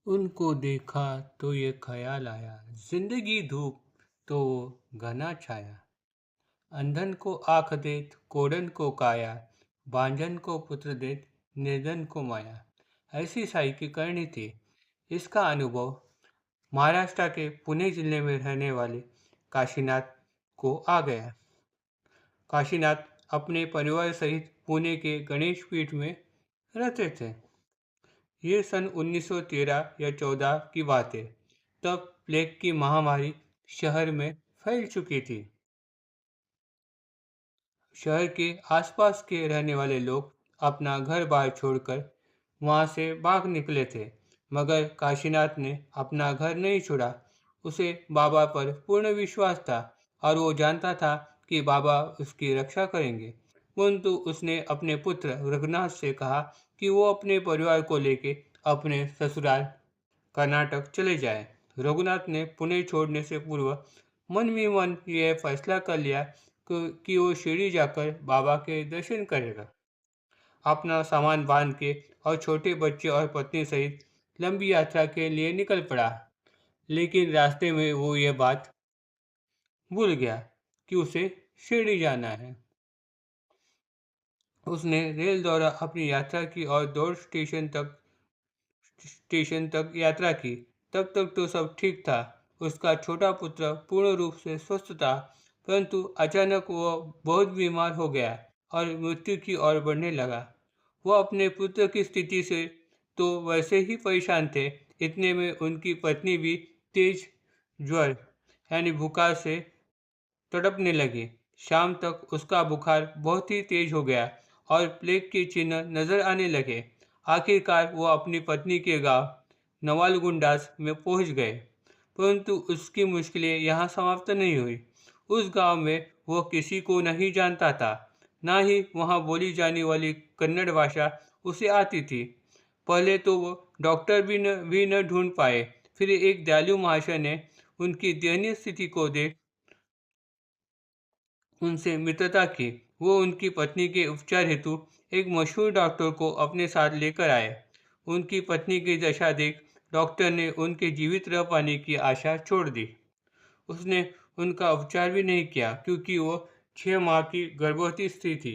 उनको देखा तो ये ख्याल आया, जिंदगी धूप तो घना छाया। अंधन को आँख देत, कोढ़न को काया, बांझन को पुत्र देत, निर्धन को माया। ऐसी साई की करनी थी। इसका अनुभव महाराष्ट्र के पुणे जिले में रहने वाले काशीनाथ को आ गया। काशीनाथ अपने परिवार सहित पुणे के गणेश पीठ में रहते थे। ये सन 1913 या 14 की बात है। तब प्लेग की महामारी शहर में फैल चुकी थी। शहर के आसपास के रहने वाले लोग अपना घर बार छोड़कर वहां से भाग निकले थे, मगर काशीनाथ ने अपना घर नहीं छोड़ा। उसे बाबा पर पूर्ण विश्वास था और वो जानता था कि बाबा उसकी रक्षा करेंगे। परंतु उसने अपने पुत्र रघुनाथ से कहा कि वो अपने परिवार को लेकर अपने ससुराल कर्नाटक चले जाए। रघुनाथ ने पुणे छोड़ने से पूर्व मन ही मन यह फैसला कर लिया कि वो शिरडी जाकर बाबा के दर्शन करेगा। अपना सामान बांध के और छोटे बच्चे और पत्नी सहित लंबी यात्रा के लिए निकल पड़ा। लेकिन रास्ते में वो ये बात भूल गया कि उसे शिरडी जाना है। उसने रेल द्वारा अपनी यात्रा की और दौड़ स्टेशन तक यात्रा की। तब तक तो सब ठीक था। उसका छोटा पुत्र पूर्ण रूप से स्वस्थ था, परंतु अचानक वह बहुत बीमार हो गया और मृत्यु की ओर बढ़ने लगा। वह अपने पुत्र की स्थिति से तो वैसे ही परेशान थे, इतने में उनकी पत्नी भी तेज ज्वर यानी बुखार से तड़पने लगी। शाम तक उसका बुखार बहुत ही तेज हो गया और प्लेग के चिन्ह नजर आने लगे। आखिरकार वो अपनी पत्नी के गांव नवालगुंडास में पहुंच गए, परंतु उसकी मुश्किलें यहाँ समाप्त नहीं हुई। उस गांव में वो किसी को नहीं जानता था, ना ही वहाँ बोली जाने वाली कन्नड़ भाषा उसे आती थी। पहले तो वो डॉक्टर भी न ढूंढ पाए। फिर एक दयालु महाशय ने उनकी दयनीय स्थिति को देख उनसे मित्रता की। वो उनकी पत्नी के उपचार हेतु एक मशहूर डॉक्टर को अपने साथ लेकर आए। उनकी पत्नी की दशा देख डॉक्टर ने उनके जीवित रह पाने की आशा छोड़ दी। उसने उनका उपचार भी नहीं किया क्योंकि वो 6 माह की गर्भवती स्त्री थी।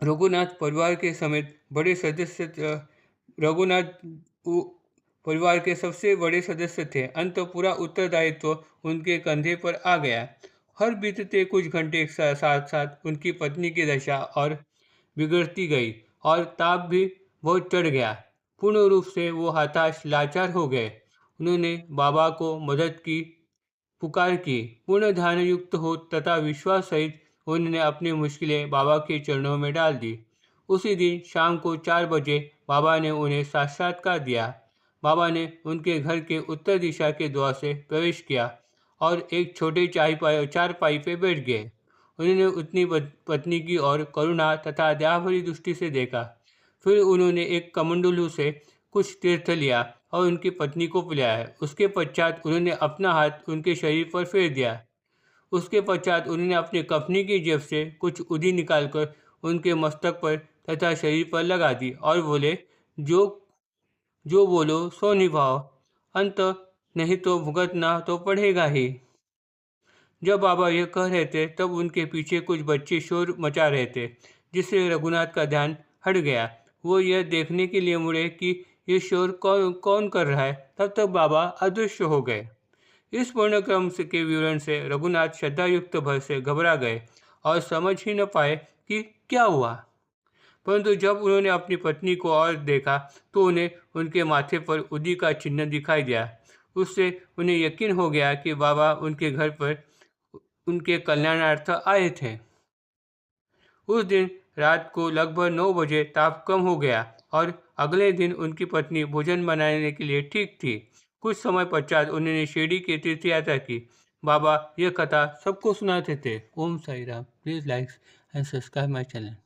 रघुनाथ परिवार के समेत बड़े सदस्य रघुनाथ परिवार के सबसे बड़े सदस्य थे। अंत पूरा उत्तरदायित्व उनके कंधे पर आ गया। हर बीतते कुछ घंटे के साथ साथ उनकी पत्नी की दशा और बिगड़ती गई और ताप भी बहुत चढ़ गया। पूर्ण रूप से वो हताश लाचार हो गए। उन्होंने बाबा को मदद की पुकार की। पूर्ण ध्यान युक्त हो तथा विश्वास सहित उन्होंने अपनी मुश्किलें बाबा के चरणों में डाल दी। उसी दिन शाम को 4 बजे बाबा ने उन्हें साक्षात्कार दिया। बाबा ने उनके घर के उत्तर दिशा के द्वार से प्रवेश किया और एक छोटे चारपाई पे बैठ गए। उन्होंने अपनी पत्नी की ओर करुणा तथा दया भरी दृष्टि से देखा। फिर उन्होंने एक कमंडलू से कुछ तीर्थ लिया और उनकी पत्नी को पिलाया। उसके पश्चात उन्होंने अपना हाथ उनके शरीर पर फेर दिया। उसके पश्चात उन्होंने अपनी कफनी की जेब से कुछ उधी निकालकर उनके मस्तक पर तथा शरीर पर लगा दी और बोले, जो जो बोलो सो निभाओ, अंत नहीं तो भुगतना तो पड़ेगा ही। जब बाबा यह कह रहे थे तब उनके पीछे कुछ बच्चे शोर मचा रहे थे, जिससे रघुनाथ का ध्यान हट गया। वो यह देखने के लिए मुड़े कि ये शोर कौन कौन कर रहा है। तब तक बाबा अदृश्य हो गए। इस पूर्णक्रम के विवरण से रघुनाथ श्रद्धायुक्त भय से घबरा गए और समझ ही न पाए कि क्या हुआ। परंतु जब उन्होंने अपनी पत्नी को और देखा तो उन्हें उनके माथे पर उदी का चिन्ह दिखाई दिया। उससे उन्हें यकीन हो गया कि बाबा उनके घर पर उनके कल्याणार्थ आए थे। उस दिन रात को लगभग 9 बजे ताप कम हो गया और अगले दिन उनकी पत्नी भोजन बनाने के लिए ठीक थी। कुछ समय पश्चात उन्होंने शिरडी की तीर्थ यात्रा की। बाबा यह कथा सबको सुनाते थे। Om Sai Ram. Please like and subscribe my channel.